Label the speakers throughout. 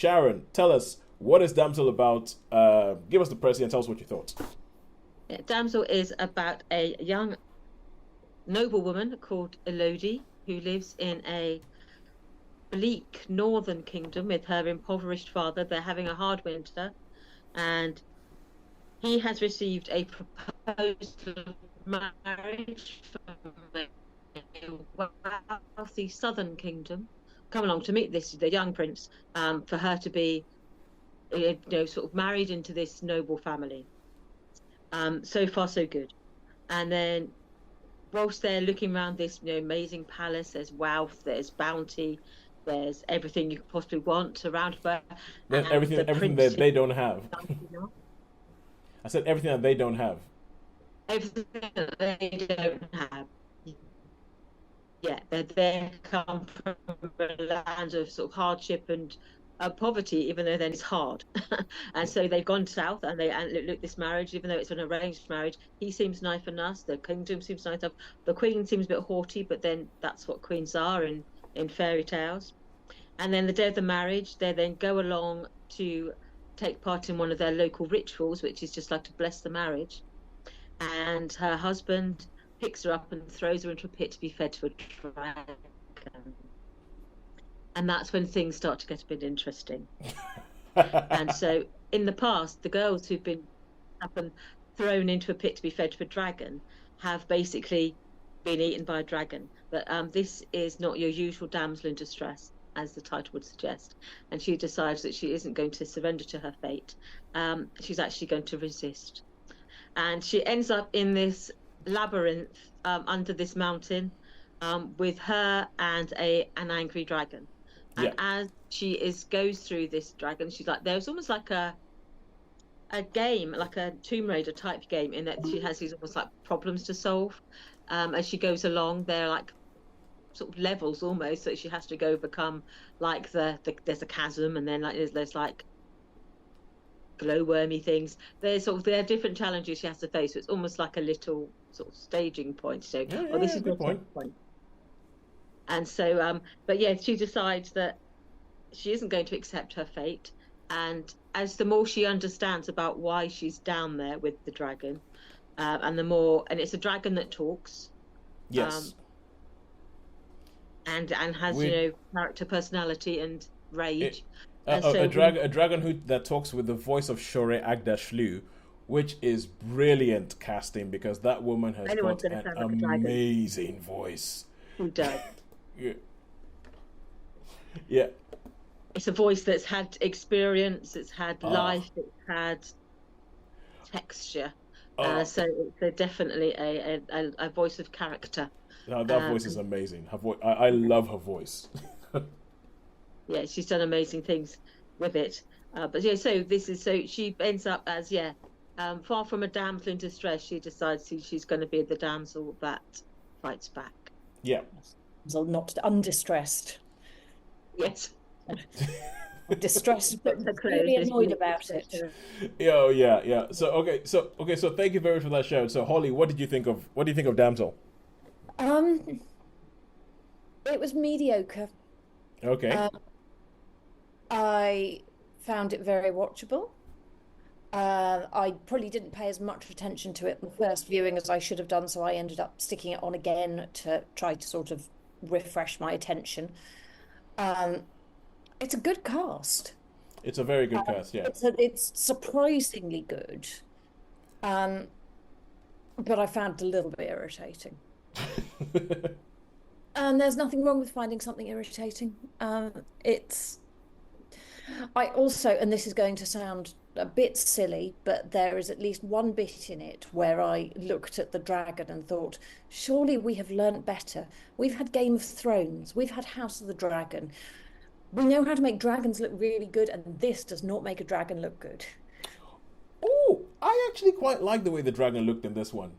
Speaker 1: Sharon, tell us, what is Damsel about? Give us the press and tell us what you thought.
Speaker 2: Yeah, Damsel is about a young noblewoman called Elodie who lives in a bleak northern kingdom with her impoverished father. They're having a hard winter, and he has received a proposal of marriage from a wealthy southern kingdom. Come along to meet the young prince, for her to be, sort of married into this noble family. So far, so good. And then whilst they're looking around this, amazing palace, there's wealth, there's bounty, there's everything you could possibly want around her,
Speaker 1: There's
Speaker 2: and
Speaker 1: everything,
Speaker 2: the
Speaker 1: everything
Speaker 2: prince
Speaker 1: that
Speaker 2: who
Speaker 1: they don't have.
Speaker 2: enough,
Speaker 1: I said everything that they don't have.
Speaker 2: everything that they don't have. Yeah, they come from a land of sort of hardship and poverty, even though then it's hard. And so they've gone south, and look, this marriage, even though it's an arranged marriage, he seems nice enough. The kingdom seems nice enough. The queen seems a bit haughty, but then that's what queens are in fairy tales. And then the day of the marriage, they then go along to take part in one of their local rituals, which is just like to bless the marriage. And her husband picks her up and throws her into a pit to be fed to a dragon. And that's when things start to get a bit interesting. And so in the past, the girls who've been up and thrown into a pit to be fed to a dragon have basically been eaten by a dragon. But this is not your usual damsel in distress, as the title would suggest. And she decides that she isn't going to surrender to her fate. She's actually going to resist. And she ends up in this labyrinth, under this mountain, with her and an angry dragon.
Speaker 1: Yeah.
Speaker 2: And as she goes through this dragon, she's like, there's almost like a game, like a Tomb Raider type game, in that she has these almost like problems to solve. As she goes along, they're like sort of levels almost that she has to go overcome. Like there's a chasm, and then like there's like glowwormy things. There are different challenges she has to face. So it's almost like a little sort of staging point. So,
Speaker 1: Yeah,
Speaker 2: oh,
Speaker 1: yeah,
Speaker 2: this
Speaker 1: yeah,
Speaker 2: is
Speaker 1: good
Speaker 2: your
Speaker 1: point.
Speaker 2: checkpoint. And so, but yeah, she decides that she isn't going to accept her fate. And as the more she understands about why she's down there with the dragon, and the more, and it's a dragon that talks, um,
Speaker 1: Yes.
Speaker 2: and has,
Speaker 1: We
Speaker 2: character, personality, and
Speaker 1: it,
Speaker 2: rage.
Speaker 1: a,
Speaker 2: And
Speaker 1: a, a
Speaker 2: so
Speaker 1: drag a dragon who that talks with the voice of Shore Agdashlu, which is brilliant casting because that woman has
Speaker 2: anyone's
Speaker 1: got
Speaker 2: going to
Speaker 1: an
Speaker 2: sound like a dragon
Speaker 1: amazing voice.
Speaker 2: who does.
Speaker 1: Yeah. Yeah.
Speaker 2: It's a voice that's had experience, it's had
Speaker 1: Ah.
Speaker 2: life, it's had texture.
Speaker 1: Ah.
Speaker 2: So it's definitely a voice of character.
Speaker 1: No, that voice is
Speaker 2: And
Speaker 1: amazing. Her voice, I love her voice.
Speaker 2: yeah, she's done amazing things with it. But yeah, so she ends up as, yeah, far from a damsel in distress. She decides she's going to be the damsel that fights back.
Speaker 1: Yeah.
Speaker 3: So not undistressed.
Speaker 2: Yes.
Speaker 3: Distressed, but
Speaker 2: Puts her
Speaker 3: really
Speaker 2: clothes,
Speaker 3: annoyed about it.
Speaker 1: Yeah, oh, yeah, yeah. So thank you very much for that shout. So Holly, what do you think of Damsel?
Speaker 3: Um, it was mediocre.
Speaker 1: Okay.
Speaker 3: Um, I found it very watchable. I probably didn't pay as much attention to it in the first viewing as I should have done, so I ended up sticking it on again to try to sort of refresh my attention. Um, it's a good cast.
Speaker 1: It's a very good cast, yeah.
Speaker 3: It's surprisingly good. Um, but I found it a little bit irritating. And there's nothing wrong with finding something irritating. It's I also, and this is going to sound a bit silly, but there is at least one bit in it where I looked at the dragon and thought, surely we have learnt better. We've had Game of Thrones, we've had House of the Dragon. We know how to make dragons look really good, and this does not make a dragon look good.
Speaker 1: Oh, I actually quite like the way the dragon looked in this one.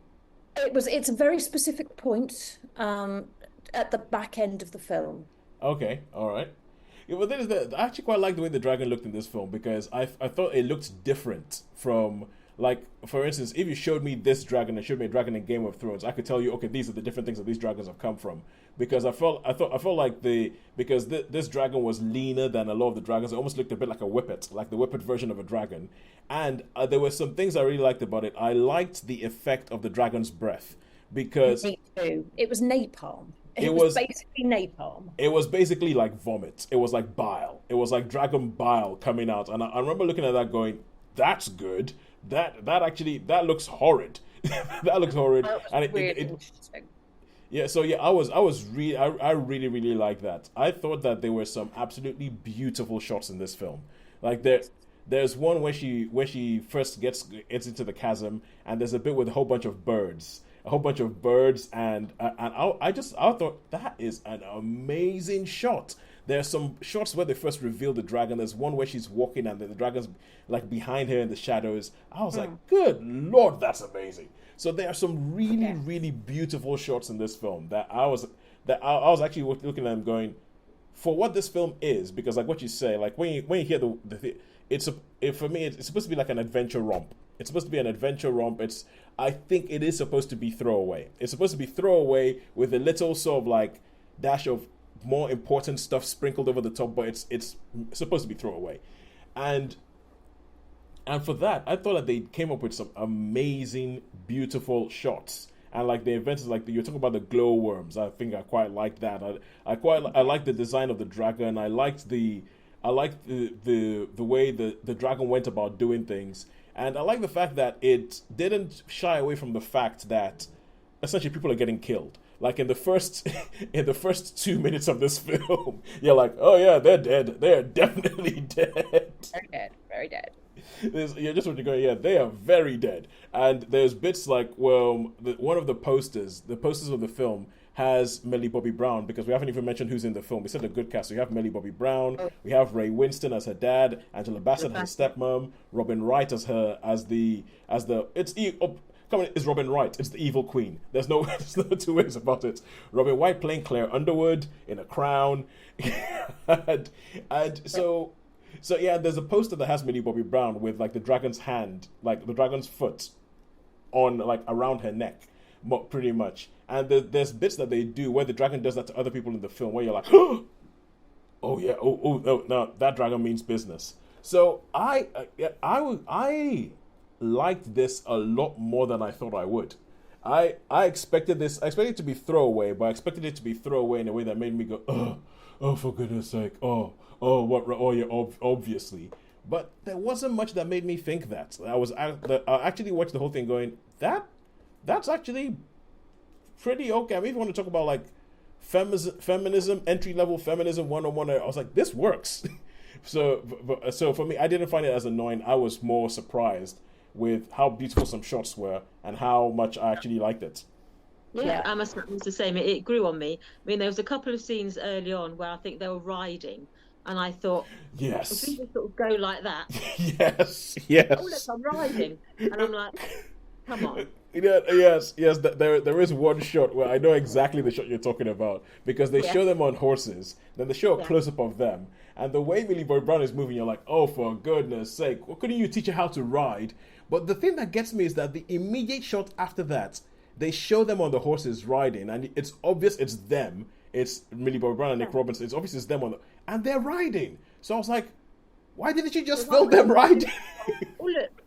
Speaker 3: It's a very specific point at the back end of the film.
Speaker 1: Okay, all right. Yeah, but I actually quite like the way the dragon looked in this film because I thought it looked different from, like, for instance, if you showed me this dragon and showed me a dragon in Game of Thrones, I could tell you, okay, these are the different things that these dragons have come from. because I felt like this dragon was leaner than a lot of the dragons. It almost looked a bit like a whippet, like the whippet version of a dragon. And there were some things I really liked about it. I liked the effect of the dragon's breath because
Speaker 3: Me too. It was napalm.
Speaker 1: it
Speaker 3: It was
Speaker 1: was
Speaker 3: basically napalm.
Speaker 1: it was basically like vomit. It was like bile. It was like dragon bile coming out. And I remember looking at that going, "That's good. That actually that looks horrid. That looks horrid."
Speaker 3: That was
Speaker 1: And
Speaker 3: really interesting.
Speaker 1: yeah, so yeah, I really really like that. I thought that there were some absolutely beautiful shots in this film. Like there's one where she first gets into the chasm, and there's a bit with a whole bunch of birds, and I thought that is an amazing shot. There's some shots where they first reveal the dragon. There's one where she's walking and the dragon's like behind her in the shadows. I was like, good lord, that's amazing. So there are some really, really beautiful shots in this film I was actually looking at them going, for what this film is, because like what you say, like when you hear for me it's supposed to be like an adventure romp. It's supposed to be an adventure romp. I think it is supposed to be throwaway. It's supposed to be throwaway with a little sort of like dash of more important stuff sprinkled over the top, but it's supposed to be throwaway. And for that, I thought that they came up with some amazing, beautiful shots. And like the events, like you're talking about the glowworms, I think I quite liked that. I liked the design of the dragon. I liked the way the dragon went about doing things, and I like the fact that it didn't shy away from the fact that essentially people are getting killed. Like in the first in the first 2 minutes of this film, you're like, oh yeah, they're dead. They're definitely dead.
Speaker 3: Very dead. Very dead.
Speaker 1: You're just what you're going, yeah, they are very dead. And there's bits like, well, one of the posters of the film has Millie Bobby Brown, because we haven't even mentioned who's in the film. We said a good cast. So you have Millie Bobby Brown, we have Ray Winston as her dad, Angela Bassett as her stepmom, Robin Wright as it's Robin Wright. It's the evil queen. There's no two ways about it. Robin Wright playing Claire Underwood in a crown, and so yeah, there's a poster that has Millie Bobby Brown with like the dragon's hand, like the dragon's foot, on like around her neck, pretty much. And there's bits that they do where the dragon does that to other people in the film, where you're like, oh yeah, no, that dragon means business. So I liked this a lot more than I thought I would. I expected it to be throwaway, but I expected it to be throwaway in a way that made me go, oh, for goodness sake, yeah, obviously. But there wasn't much that made me think that. I actually watched the whole thing going, that's actually pretty okay. I mean, if you want to talk about like feminism, entry level feminism 101, I was like, this works. So for me, I didn't find it as annoying. I was more surprised with how beautiful some shots were and how much I actually liked it.
Speaker 2: Yeah, I must admit it's the same. It grew on me. I mean, there was a couple of scenes early on where I think they were riding, and I thought,
Speaker 1: yes,
Speaker 2: if we just sort of go like that,
Speaker 1: yes,
Speaker 2: oh look, I'm riding, and I'm like, come on.
Speaker 1: Yeah, yes. There is one shot where I know exactly the shot you're talking about, because they show them on horses, then they show a close up of them, and the way Millie Bobby Brown is moving, you're like, oh, for goodness sake, well, couldn't you teach her how to ride? But the thing that gets me is that the immediate shot after that, they show them on the horses riding, and it's obvious it's them. It's Millie Bobby Brown and Nick Robinson. It's obvious it's them and they're riding. So I was like, why didn't you just film them riding?
Speaker 2: Oh look,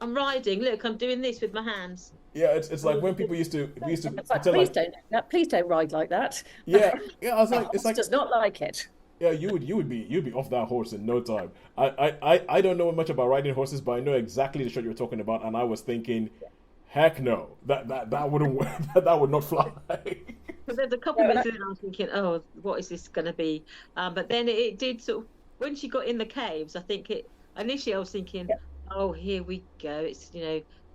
Speaker 2: I'm riding. Look, I'm doing this with my hands.
Speaker 1: Yeah, it's like when people used to pretend
Speaker 3: please don't ride like that.
Speaker 1: Yeah. I was like, it's like,
Speaker 3: does not like it.
Speaker 1: Yeah, you'd be off that horse in no time. I don't know much about riding horses, but I know exactly the shot you're talking about, and I was thinking, heck no, that wouldn't work. That would not fly.
Speaker 2: But there's a couple of minutes in, I was thinking, oh, what is this going to be? But then it did sort of, when she got in the caves, I think initially I was thinking, oh, here we go. It's,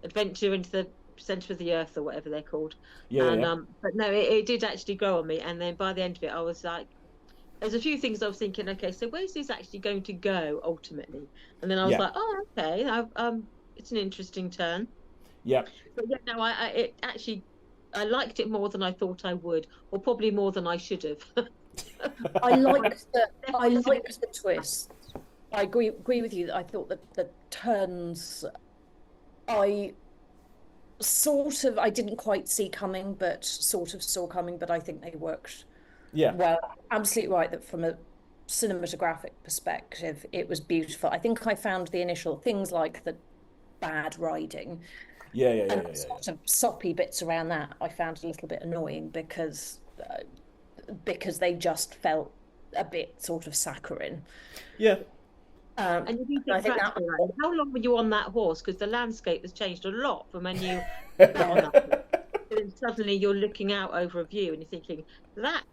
Speaker 2: adventure into the center of the earth or whatever they're called. But no, it did actually grow on me. And then by the end of it, I was like, there's a few things I was thinking, okay, so where's this actually going to go ultimately? And then I was like, oh, okay, it's an interesting turn.
Speaker 1: Yeah.
Speaker 2: But yeah, no, I liked it more than I thought I would, or probably more than I should have.
Speaker 3: I liked the twist. I agree with you. I thought that the turns, I didn't quite see coming, but sort of saw coming. But I think they worked
Speaker 1: Yeah,
Speaker 3: Well, absolutely right that from a cinematographic perspective, it was beautiful. I think I found the initial things like the bad riding
Speaker 1: yeah, yeah, yeah,
Speaker 3: and
Speaker 1: yeah,
Speaker 3: the
Speaker 1: yeah, yeah.
Speaker 3: sort of soppy bits around that I found a little bit annoying because they just felt a bit sort of saccharine.
Speaker 1: Yeah.
Speaker 2: And you do
Speaker 3: And I
Speaker 2: think
Speaker 3: think that
Speaker 2: practically, right? How long were you on that horse? Because the landscape has changed a lot from when you got on
Speaker 3: yeah,
Speaker 2: that horse. And then suddenly you're looking out over a view and you're thinking, that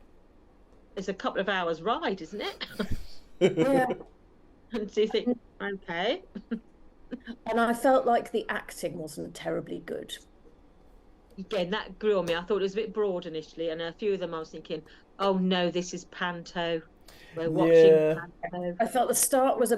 Speaker 2: is a couple of hours ride, isn't it?
Speaker 3: yeah.
Speaker 2: And so you think, okay.
Speaker 3: And I felt like the acting wasn't terribly good.
Speaker 2: Again, that grew on me. I thought it was a bit broad initially, and a few of them I was thinking, oh no, this is panto. We're watching
Speaker 1: Yeah.
Speaker 2: panto.
Speaker 3: I felt the start was a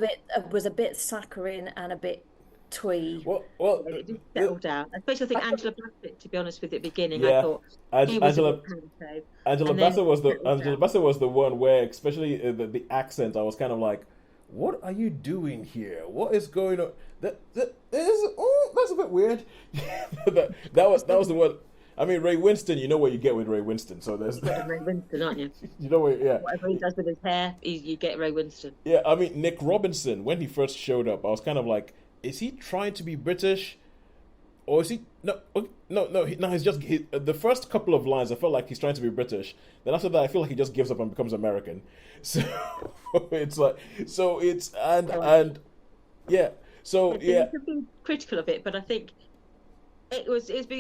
Speaker 3: bit saccharine and a bit twee.
Speaker 1: Well,
Speaker 2: And it did
Speaker 1: the,
Speaker 2: settle down. Especially I
Speaker 3: I
Speaker 2: think
Speaker 3: thought,
Speaker 2: Angela Bassett, to be honest with you, at the beginning, I
Speaker 1: yeah.
Speaker 2: thought she was a
Speaker 1: Angela
Speaker 2: bit panto.
Speaker 1: Angela
Speaker 2: And then
Speaker 1: Bassett was
Speaker 2: it
Speaker 1: the
Speaker 2: settled
Speaker 1: Angela
Speaker 2: down.
Speaker 1: Bassett was the one where, especially the accent, I was kind of like, "What are you doing here? What is going on?" That is, oh, that's a bit weird. That was the one. I mean, Ray Winston. You know what you get with Ray Winston. So there's,
Speaker 2: You get Ray Winston, aren't you?
Speaker 1: you know what, yeah,
Speaker 2: Whatever he does with his hair, you get Ray Winston.
Speaker 1: yeah. I mean, Nick Robinson when he first showed up, I was kind of like, is he trying to be British? Or is he no okay, no he's just the first couple of lines I felt like he's trying to be British. Then after that I feel like he just gives up and becomes American. So it's like so it's and yeah. So
Speaker 2: So you
Speaker 1: yeah,
Speaker 2: could be critical of it, but I think it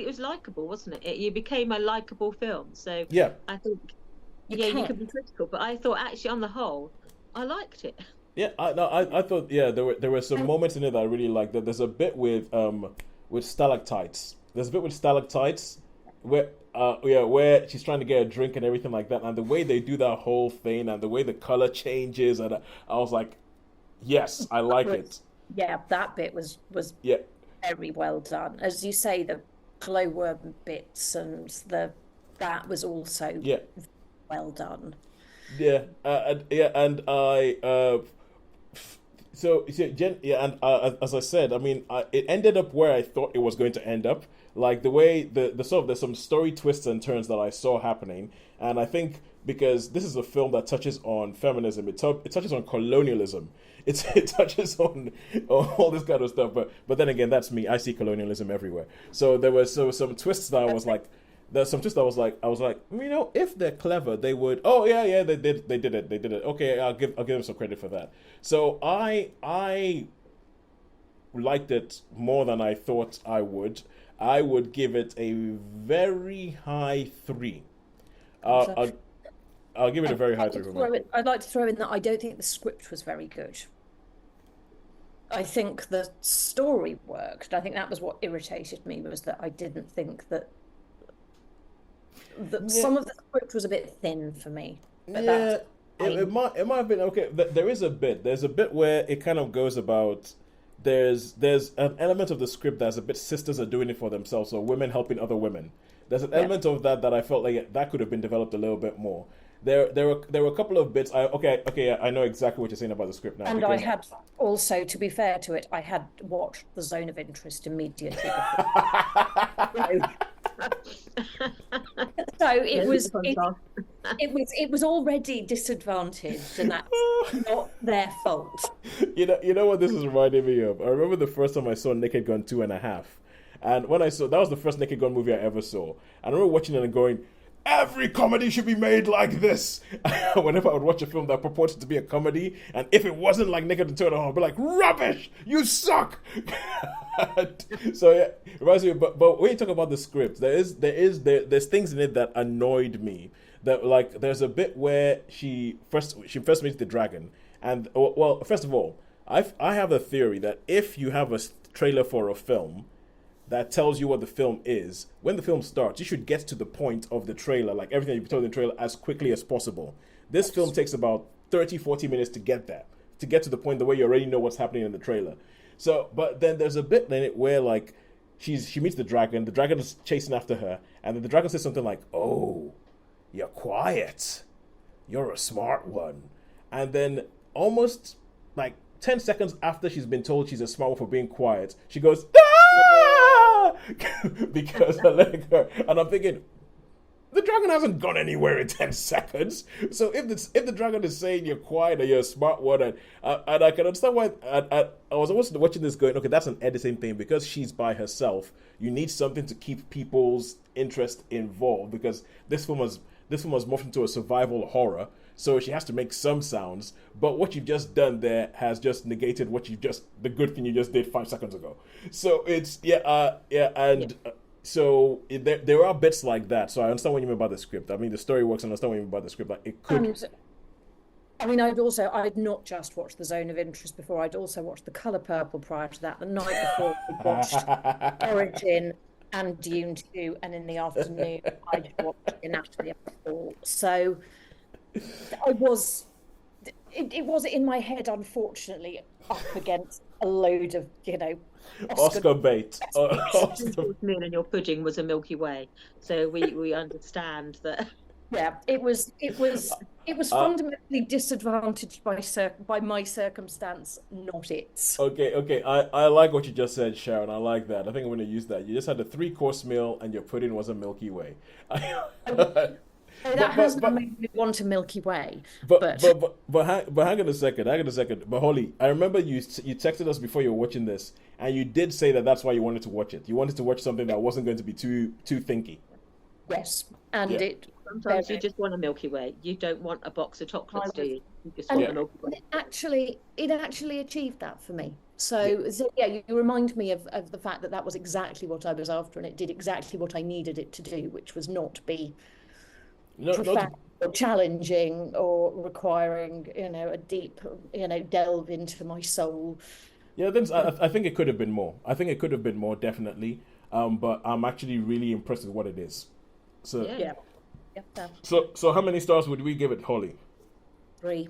Speaker 2: was likable, wasn't it? You became a likable film. So
Speaker 1: yeah.
Speaker 2: I think
Speaker 3: you
Speaker 2: yeah, you
Speaker 3: can.
Speaker 2: could be critical, but I thought actually on the whole, I liked it.
Speaker 1: Yeah, I thought yeah there were some moments in it that I really liked. That there's a bit with stalactites. There's a bit with stalactites where where she's trying to get a drink and everything like that, and the way they do that whole thing and the way the color changes, and I was like, yes, I like it.
Speaker 3: Yeah, that bit was
Speaker 1: Yeah,
Speaker 3: very well done. As you say, the glowworm bits and the that was also
Speaker 1: yeah,
Speaker 3: well done.
Speaker 1: yeah, and I so Jen, yeah, and as I said, I mean, it ended up where I thought it was going to end up. Like the way the sort of there's some story twists and turns that I saw happening, and I think because this is a film that touches on feminism, it touches on colonialism, it touches on all this kind of stuff. But then again, that's me. I see colonialism everywhere. So there was some twists that I was like. There's some twists that I was like, if they're clever, they would. Oh yeah, they did it. Okay, I'll give them some credit for that. So I liked it more than I thought I would. I would give it a very high 3. Uh,
Speaker 3: So
Speaker 1: I'll, I'll give it a very high 3 for me.
Speaker 3: I'd like to throw in that I don't think the script was very good. I think the story worked. I think that was what irritated me was that I didn't think that
Speaker 1: Yeah,
Speaker 3: some of the script was a bit thin for me. But
Speaker 1: yeah.
Speaker 3: that's
Speaker 1: It
Speaker 3: fine.
Speaker 1: might have been okay. There is a bit. There's a bit where it kind of goes about. There's an element of the script that's a bit sisters are doing it for themselves, or women helping other women. There's an
Speaker 3: Yeah.
Speaker 1: element of that I felt like that could have been developed a little bit more. There were a couple of bits. Okay, yeah, I know exactly what you're saying about the script now
Speaker 3: And I
Speaker 1: because
Speaker 3: had also, to be fair to it, I had watched The Zone of Interest immediately before. So it
Speaker 2: There's
Speaker 3: was
Speaker 2: the contrast.
Speaker 3: it was already disadvantaged, and that's not their fault.
Speaker 1: you know what this is reminding me of. I remember the first time I saw Naked Gun 2.5, and when I saw that was the first Naked Gun movie I ever saw, and I remember watching it and going, every comedy should be made like this. Whenever I would watch a film that purported to be a comedy, and if it wasn't like Naked Gun 2.5, I'd be like, rubbish, you suck. So yeah, it reminds me. But when you talk about the script, there's things in it that annoyed me. That like there's a bit where she first meets the dragon, and well, first of all, I have a theory that if you have a trailer for a film that tells you what the film is, when the film starts, you should get to the point of the trailer, like everything you've told in the trailer, as quickly as possible. This film takes about 30-40 minutes to get there, to get to the point the way you already know what's happening in the trailer. So, but then there's a bit in it where like she meets the dragon is chasing after her, and then the dragon says something like, "Oh, you're quiet. You're a smart one." And then almost like 10 seconds after she's been told she's a smart one for being quiet, she goes, "Ah!" because I let her. And I'm thinking, the dragon hasn't gone anywhere in 10 seconds. So if the dragon is saying you're quiet and you're a smart one, and I can understand why. I was almost watching this going, okay, that's an editing thing because she's by herself. You need something to keep people's interest involved because this film was morphed into a survival horror. So she has to make some sounds, but what you've just done there has just negated the good thing you just did 5 seconds ago. So it's so there are bits like that. So I understand what you mean by the script. I mean the story works. I understand what you mean by the script. Like it could.
Speaker 3: And I mean, I'd not just watched The Zone of Interest before. I'd also watched The Colour Purple prior to that. The night before, we watched Origin and Dune 2, and in the afternoon, I'd watched Anatomy of a Fall. So. It was in my head, unfortunately, up against a load of,
Speaker 1: Oscar bait.
Speaker 2: Moon and your pudding was a Milky Way, so we understand that.
Speaker 3: Yeah, it was fundamentally disadvantaged by my circumstance, not its.
Speaker 1: Okay. I like what you just said, Sharon. I like that. I think I'm going to use that. You just had a 3-course meal and your pudding was a Milky Way.
Speaker 3: That hasn't made me want a Milky Way.
Speaker 1: But hang on a second. But Holly, I remember you texted us before you were watching this, and you did say that that's why you wanted to watch it. You wanted to watch something that wasn't going to be too thinky.
Speaker 3: Yes, and it.
Speaker 2: Sometimes you just want a Milky Way. You don't want a box of chocolates, do you? You just want a Milky Way.
Speaker 3: It actually achieved that for me. So you remind me of the fact that was exactly what I was after, and it did exactly what I needed it to do, which was not be profound or challenging or requiring, a deep, delve into my soul.
Speaker 1: Yeah, I think it could have been more. I think it could have been more, definitely. But I'm actually really impressed with what it is. So
Speaker 3: Yeah.
Speaker 1: So how many stars would we give it, Holly?
Speaker 3: 3.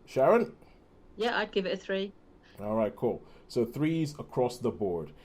Speaker 1: Sharon?
Speaker 2: Yeah, I'd give it a 3.
Speaker 1: All right, cool. So 3s across the board.